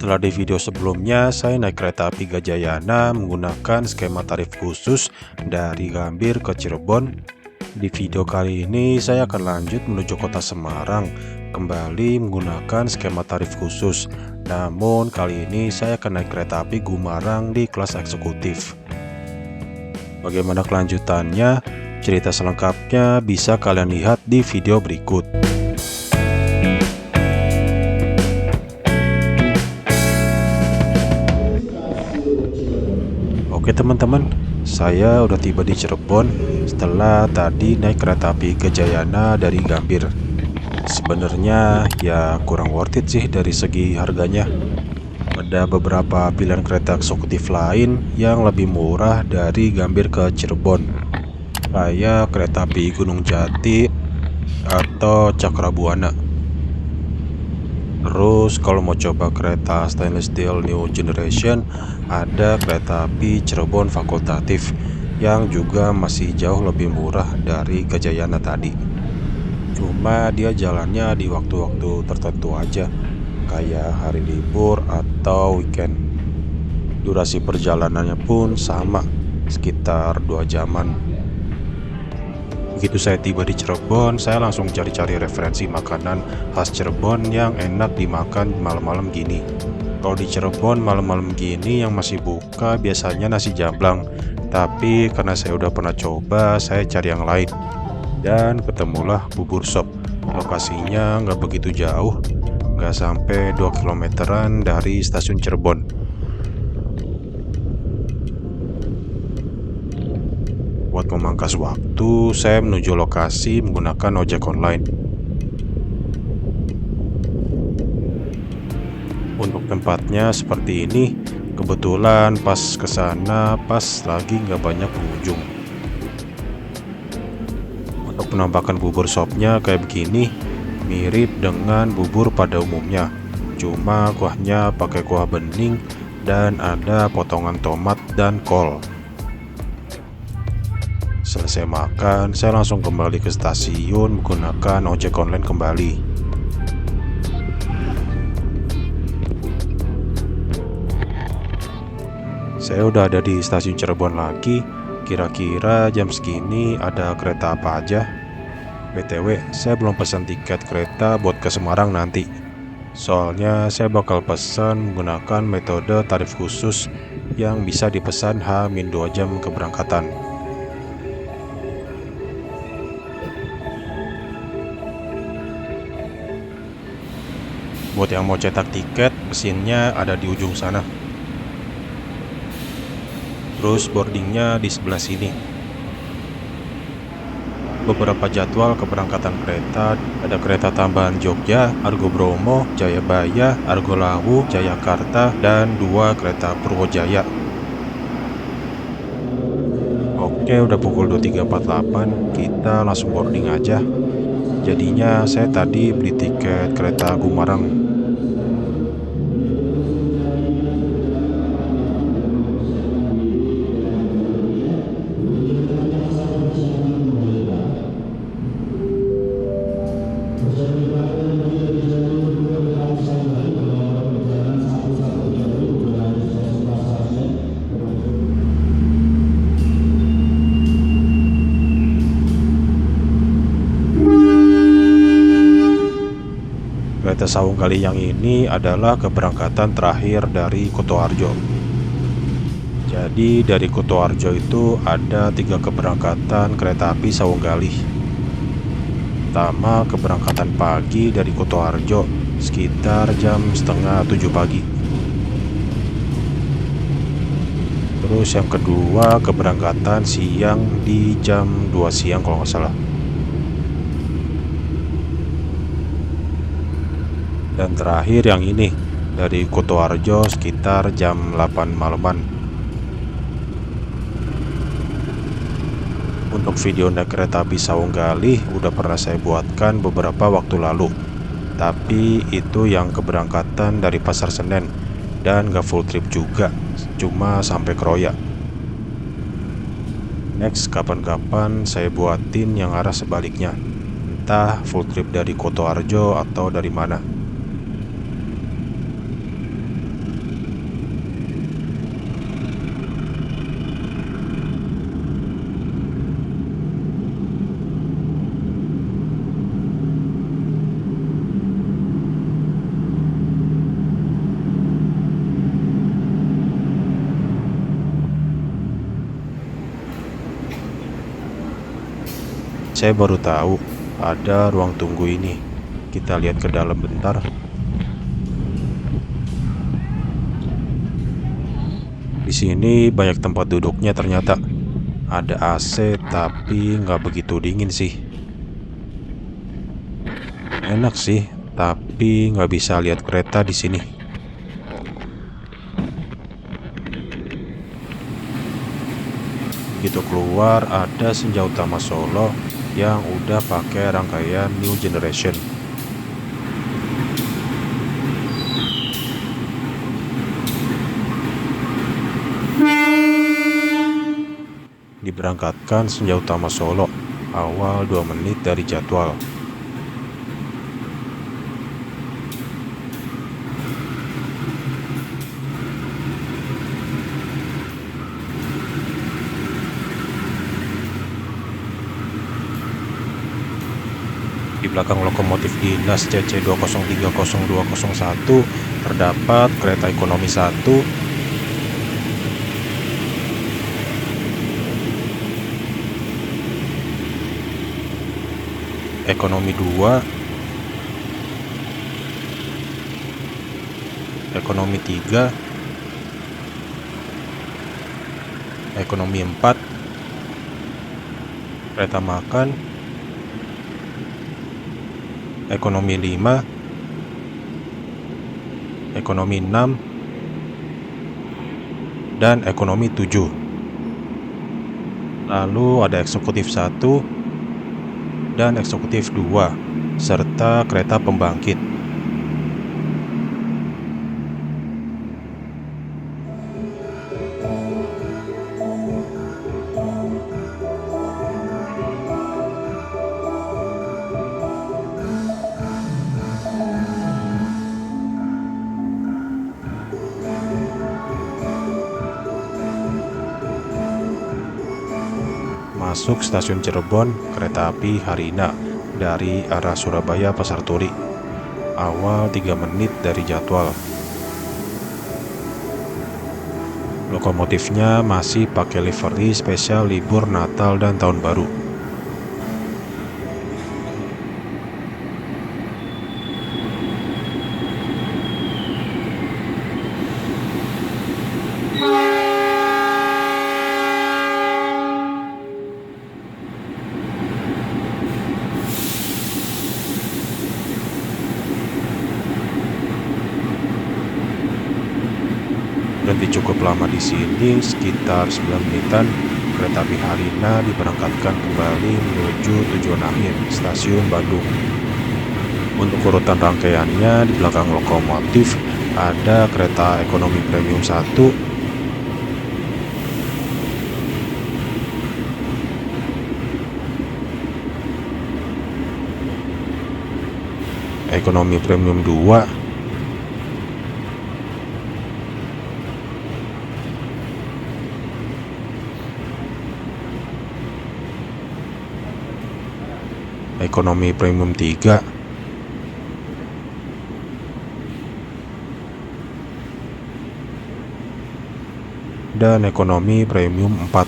Setelah di video sebelumnya saya naik kereta api Gajayana menggunakan skema tarif khusus dari Gambir ke Cirebon. Di video kali ini saya akan lanjut menuju kota Semarang, kembali menggunakan skema tarif khusus. Namun kali ini saya akan naik kereta api Gumarang di kelas eksekutif. Bagaimana kelanjutannya? Cerita selengkapnya bisa kalian lihat di video berikut. Oke teman-teman, saya udah tiba di Cirebon setelah tadi naik kereta api Gajayana dari Gambir. Sebenarnya ya kurang worth it sih dari segi harganya. Ada beberapa pilihan kereta eksekutif lain yang lebih murah dari Gambir ke Cirebon, kayak kereta api Gunung Jati atau Cakrabuana. Terus kalau mau coba kereta stainless steel new generation, ada kereta api Cirebon fakultatif yang juga masih jauh lebih murah dari Gajayana tadi. Cuma dia jalannya di waktu-waktu tertentu aja, kayak hari libur atau weekend. Durasi perjalanannya pun sama, sekitar 2 jaman. Begitu saya tiba di Cirebon, saya langsung cari-cari referensi makanan khas Cirebon yang enak dimakan malam-malam gini. Kalau di Cirebon malam-malam gini yang masih buka biasanya nasi jamblang, tapi karena saya udah pernah coba, saya cari yang lain. Dan ketemulah bubur sop. Lokasinya nggak begitu jauh, nggak sampai 2 kilometeran dari stasiun Cirebon. Buat memangkas waktu, saya menuju lokasi menggunakan ojek online. Untuk tempatnya seperti ini, kebetulan pas kesana pas lagi nggak banyak pengunjung. Untuk penampakan bubur sopnya kayak begini, mirip dengan bubur pada umumnya, cuma kuahnya pakai kuah bening dan ada potongan tomat dan kol. Selesai makan, saya langsung kembali ke stasiun menggunakan ojek online kembali. Saya udah ada di stasiun Cirebon lagi. Kira-kira jam segini ada kereta apa aja? BTW, saya belum pesan tiket kereta buat ke Semarang nanti. Soalnya saya bakal pesan menggunakan metode tarif khusus yang bisa dipesan H-2 jam keberangkatan. Buat yang mau cetak tiket, mesinnya ada di ujung sana. Terus boardingnya di sebelah sini. Beberapa jadwal keberangkatan kereta, ada kereta tambahan Jogja, Argo Bromo, Jayabaya, Argo Lawu, Jayakarta, dan 2 kereta Purwojaya. Oke, udah pukul 23.48, kita langsung boarding aja. Jadinya saya tadi beli tiket kereta Gumarang. Kereta Sawunggali yang ini adalah keberangkatan terakhir dari Kutoarjo. Jadi dari Kutoarjo itu ada 3 keberangkatan kereta api Sawunggali. Pertama, keberangkatan pagi dari Kutoarjo sekitar jam setengah 7 pagi. Terus yang kedua, keberangkatan siang di jam 2 siang kalau nggak salah. Dan terakhir yang ini, dari Kutoarjo sekitar jam 8 malaman. Untuk video naik kereta api Sawunggali udah pernah saya buatkan beberapa waktu lalu. Tapi itu yang keberangkatan dari Pasar Senen dan gak full trip juga, cuma sampai Kroya. Next, kapan-kapan saya buatin yang arah sebaliknya, entah full trip dari Kutoarjo atau dari mana. Saya baru tahu ada ruang tunggu ini. Kita lihat ke dalam bentar. Di sini banyak tempat duduknya ternyata. Ada AC tapi nggak begitu dingin sih. Enak sih, tapi nggak bisa lihat kereta di sini. Begitu keluar ada Senja Utama Solo yang udah pakai rangkaian New Generation. Diberangkatkan Senja Utama Solo awal 2 menit dari jadwal. Di belakang lokomotif dinas CC20300201 terdapat kereta ekonomi 1, ekonomi 2, ekonomi 3, ekonomi 4, kereta makan, ekonomi 5, ekonomi 6, dan ekonomi 7. Lalu ada eksekutif 1 dan eksekutif 2 serta kereta pembangkit. Masuk stasiun Cirebon, kereta api Harina dari arah Surabaya Pasar Turi. Awal 3 menit dari jadwal. Lokomotifnya masih pakai livery spesial libur Natal dan Tahun Baru. Berhenti cukup lama di sini, sekitar 9 menitan. Kereta api Harina diberangkatkan kembali menuju tujuan akhir, stasiun Bandung. Untuk urutan rangkaiannya, di belakang lokomotif ada kereta ekonomi premium 1, ekonomi premium 2, ekonomi premium 3, dan ekonomi premium 4.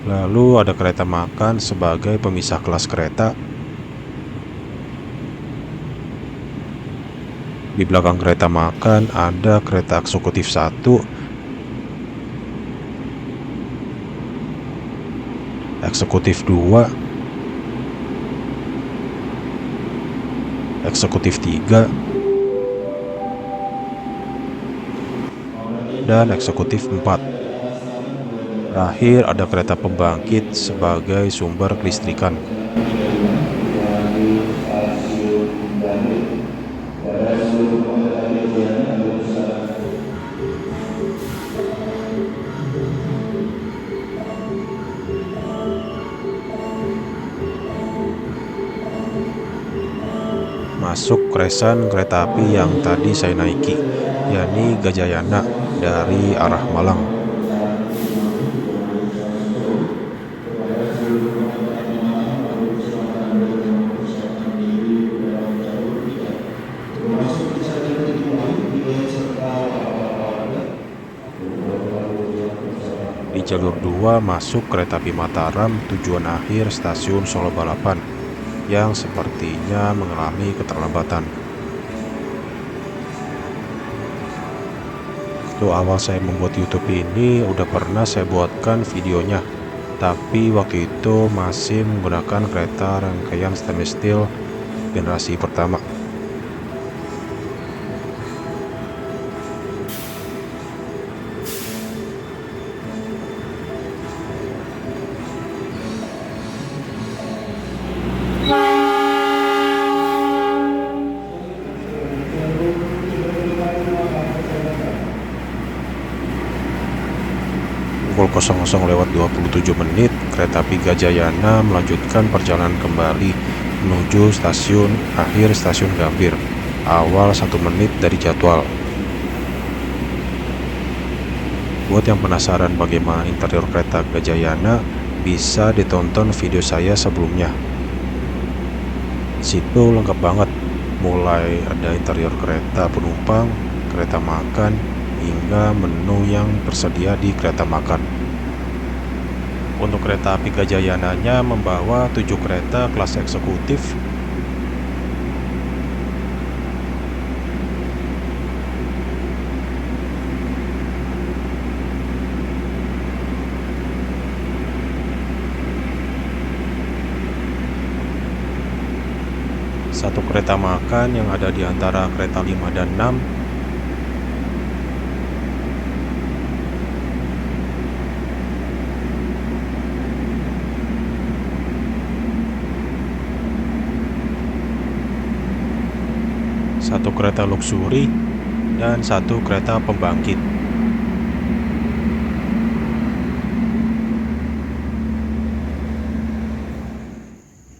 Lalu ada kereta makan sebagai pemisah kelas kereta. Di belakang kereta makan ada kereta eksekutif 1, eksekutif 2, eksekutif 3, dan eksekutif 4. Terakhir ada kereta pembangkit sebagai sumber kelistrikan. Masuk kresan kereta api yang tadi saya naiki, yakni Gajayana dari arah Malang. jalur 2 masuk kereta api Mataram tujuan akhir stasiun Solo Balapan yang sepertinya mengalami keterlambatan. Waktu awal saya membuat YouTube ini udah pernah saya buatkan videonya, tapi waktu itu masih menggunakan kereta rangkaian stainless steel generasi pertama. Pukul 00.27 kereta api Gajayana melanjutkan perjalanan kembali menuju stasiun akhir stasiun Gambir, awal 1 menit dari jadwal. Buat yang penasaran bagaimana interior kereta Gajayana, bisa ditonton video saya sebelumnya. Situ lengkap banget, mulai ada interior kereta penumpang, kereta makan, hingga menu yang tersedia di kereta makan. Untuk kereta api Gajayananya membawa 7 kereta kelas eksekutif, satu kereta makan yang ada di antara kereta 5 dan 6, satu kereta luxury, dan satu kereta pembangkit.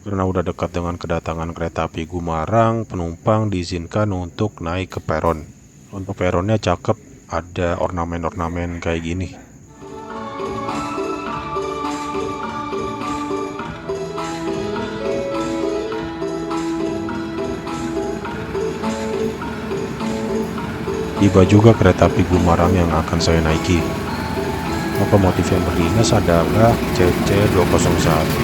Karena udah dekat dengan kedatangan kereta api Gumarang, penumpang diizinkan untuk naik ke peron. Untuk peronnya cakep, ada ornamen-ornamen kayak gini. Tiba juga kereta api Gumarang yang akan saya naiki. Lokomotif yang berdinas adalah CC2018907.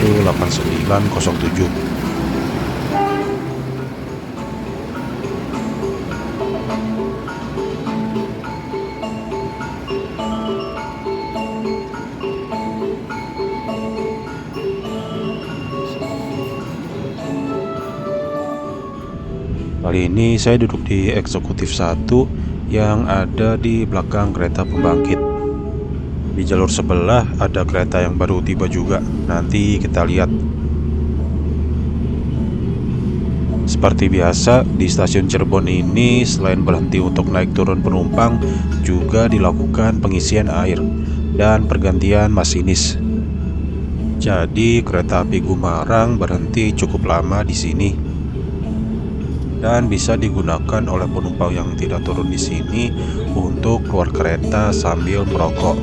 Kali ini saya duduk di eksekutif 1 yang ada di belakang kereta pembangkit. Di jalur sebelah ada kereta yang baru tiba juga. Nanti kita lihat. Seperti biasa, di stasiun Cirebon ini selain berhenti untuk naik turun penumpang, juga dilakukan pengisian air dan pergantian masinis. Jadi kereta api Gumarang berhenti cukup lama di sini dan bisa digunakan oleh penumpang yang tidak turun di sini untuk keluar kereta sambil merokok.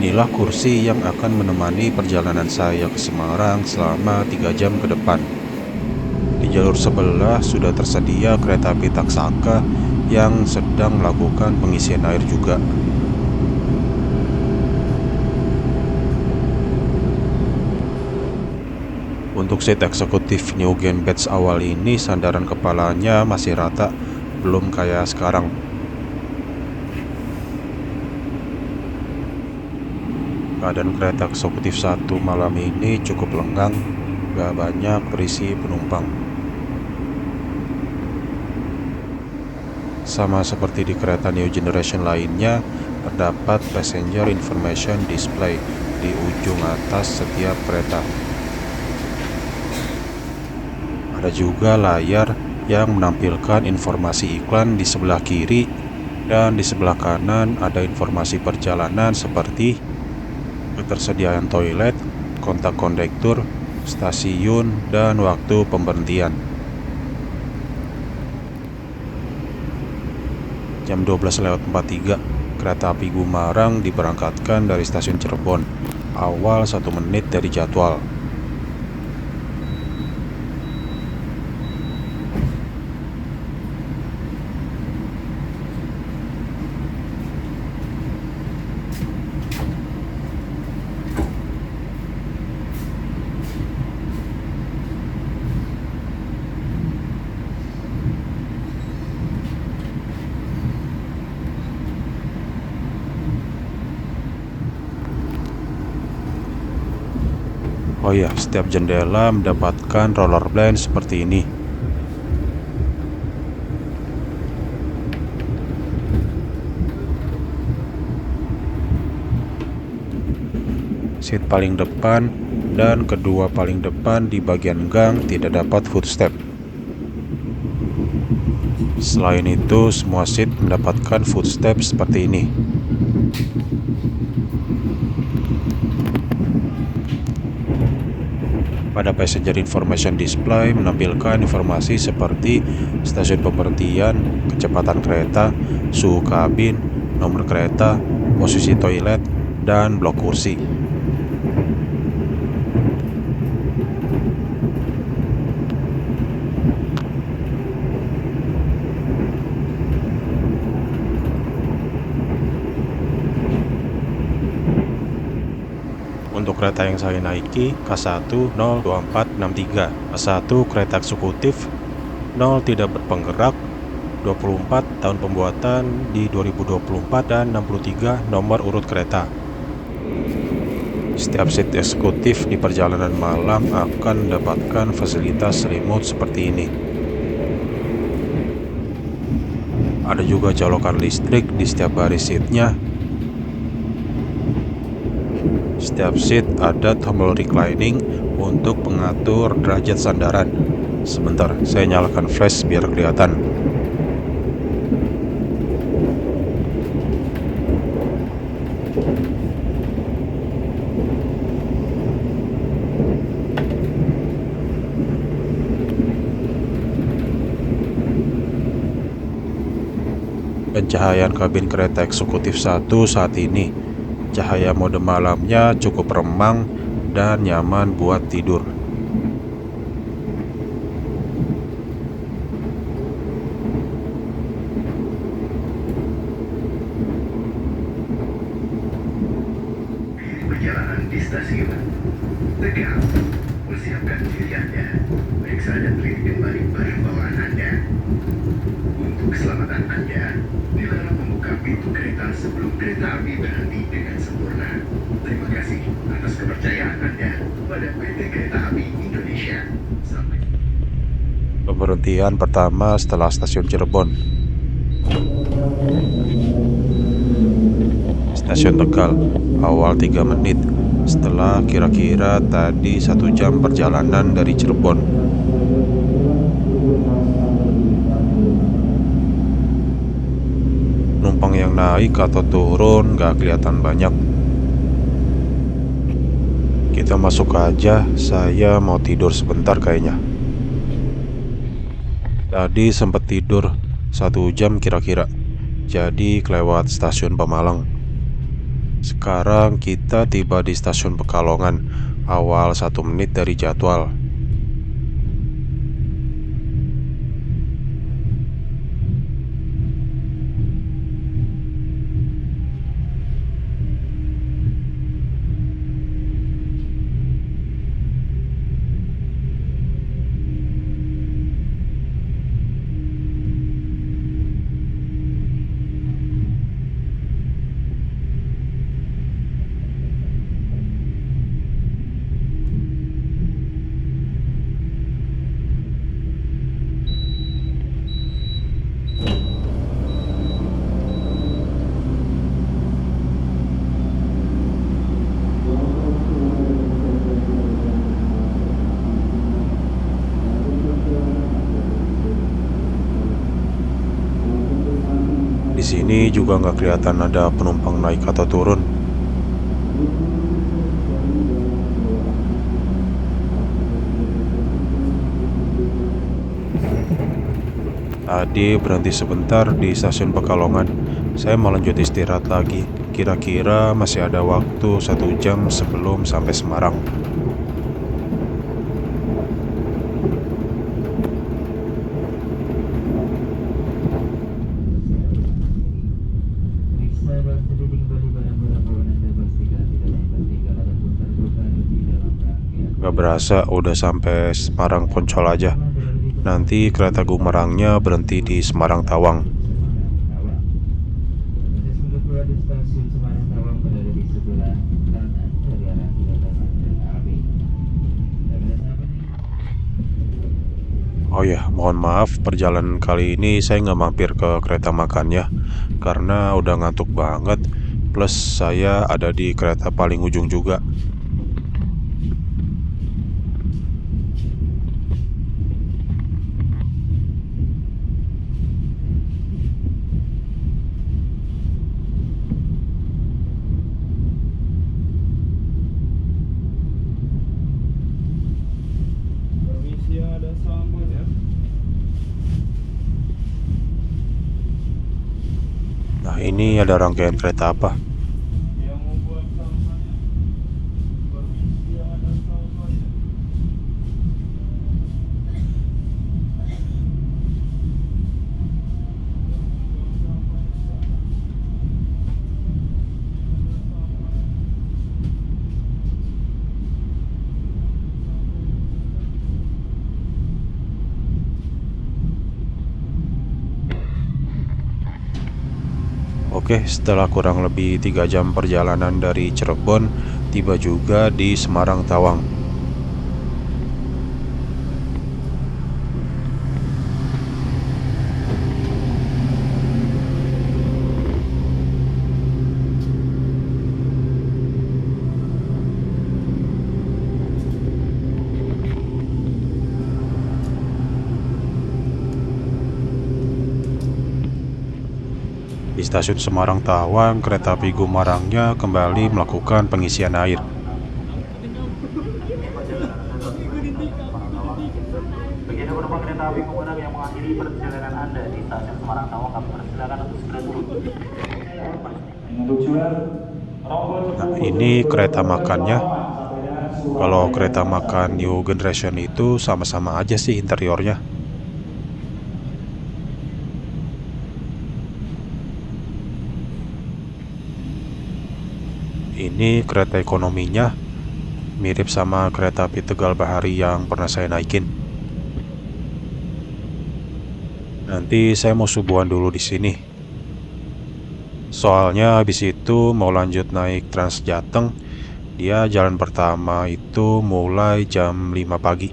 Inilah kursi yang akan menemani perjalanan saya ke Semarang selama 3 jam ke depan. Di jalur sebelah sudah tersedia kereta api Taksaka yang sedang melakukan pengisian air juga. Untuk seat eksekutif Newgen Batch awal ini sandaran kepalanya masih rata, belum kayak sekarang. Keadaan kereta eksekutif 1 malam ini cukup lenggang, gak banyak berisi penumpang. Sama seperti di kereta New Generation lainnya, terdapat passenger information display di ujung atas setiap kereta. Ada juga layar yang menampilkan informasi iklan di sebelah kiri, dan di sebelah kanan ada informasi perjalanan seperti ketersediaan toilet, kontak kondektur, stasiun, dan waktu pemberhentian. Jam 12:43, kereta api Gumarang diberangkatkan dari stasiun Cirebon, awal 1 menit dari jadwal. Oh ya, setiap jendela mendapatkan rollerblade seperti ini. Seat paling depan dan kedua paling depan di bagian gang tidak dapat footstep. Selain itu, semua seat mendapatkan footstep seperti ini. Pada passenger information display menampilkan informasi seperti stasiun pemberhentian, kecepatan kereta, suhu kabin, nomor kereta, posisi toilet, dan blok kursi. Untuk kereta yang saya naiki K1 02463, K1 kereta eksekutif, 0 tidak berpenggerak, 24 tahun pembuatan di 2024 dan 63 nomor urut kereta. Setiap seat eksekutif di perjalanan malam akan mendapatkan fasilitas selimut seperti ini. Ada juga colokan listrik di setiap baris seatnya. Setiap seat ada tombol reclining untuk pengatur derajat sandaran. Sebentar, saya nyalakan flash biar kelihatan. Pencahayaan kabin kereta eksekutif 1 saat ini. Cahaya mode malamnya cukup remang dan nyaman buat tidur. Perjalanan di stasiun Tegal, persiapkan diri Anda, periksa dan teliti kembali barang bawaan Anda. Untuk keselamatan Anda, dilarang membuka pintu kereta sebelum kereta api berhenti dengan sempurna. Terima kasih atas kepercayaan Anda pada PT Kereta Api Indonesia. Sampai Pemberhentian pertama setelah stasiun Cirebon. Stasiun Tegal, awal 3 menit setelah kira-kira tadi 1 jam perjalanan dari Cirebon. Numpang yang naik atau turun gak kelihatan banyak. Kita masuk aja, saya mau tidur sebentar kayaknya. Tadi sempat tidur 1 jam kira-kira, jadi kelewat stasiun Pemalang. Sekarang kita tiba di stasiun Pekalongan, awal 1 menit dari jadwal. Di sini juga nggak kelihatan ada penumpang naik atau turun. Tadi berhenti sebentar di stasiun Pekalongan. Saya mau lanjut istirahat lagi. Kira-kira masih ada waktu 1 jam sebelum sampai Semarang. Gak berasa udah sampai Semarang Poncol aja. Nanti kereta Gumarangnya berhenti di Semarang Tawang. Oh ya, mohon maaf perjalanan kali ini saya nggak mampir ke kereta makannya karena udah ngantuk banget. Plus saya ada di kereta paling ujung juga. Permisi, ada sambal ya. Nah, ini ada rangkaian kereta apa? Yang mau buat sambalnya. Permisi, ada sambal ya. Oke, setelah kurang lebih 3 jam perjalanan dari Cirebon, tiba juga di Semarang Tawang. Di stasiun Semarang Tawang, kereta api Gumarangnya kembali melakukan pengisian air. Bagi Anda penumpang kereta api Gumarang yang mengakhiri perjalanan Anda di stasiun Semarang Tawang, kami persilakan untuk segera turun. Nah, ini kereta makannya. Kalau kereta makan New Generation itu sama-sama aja sih interiornya. Ini kereta ekonominya, mirip sama kereta api Tegal Bahari yang pernah saya naikin. Nanti saya mau subuhan dulu di sini. Soalnya habis itu mau lanjut naik Trans Jateng. Dia jalan pertama itu mulai jam 5 pagi.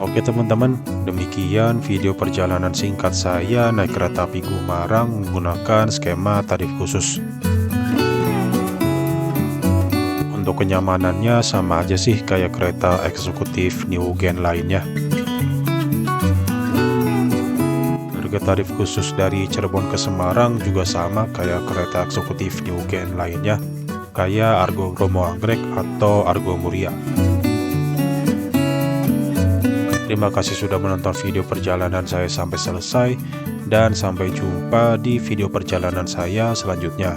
Oke teman-teman, demikian video perjalanan singkat saya naik kereta api Gumarang menggunakan skema tarif khusus. Untuk kenyamanannya sama aja sih kayak kereta eksekutif New Gen lainnya. Harga tarif khusus dari Cirebon ke Semarang juga sama kayak kereta eksekutif New Gen lainnya, kayak Argo Bromo Anggrek atau Argo Muria. Terima kasih sudah menonton video perjalanan saya sampai selesai, dan sampai jumpa di video perjalanan saya selanjutnya.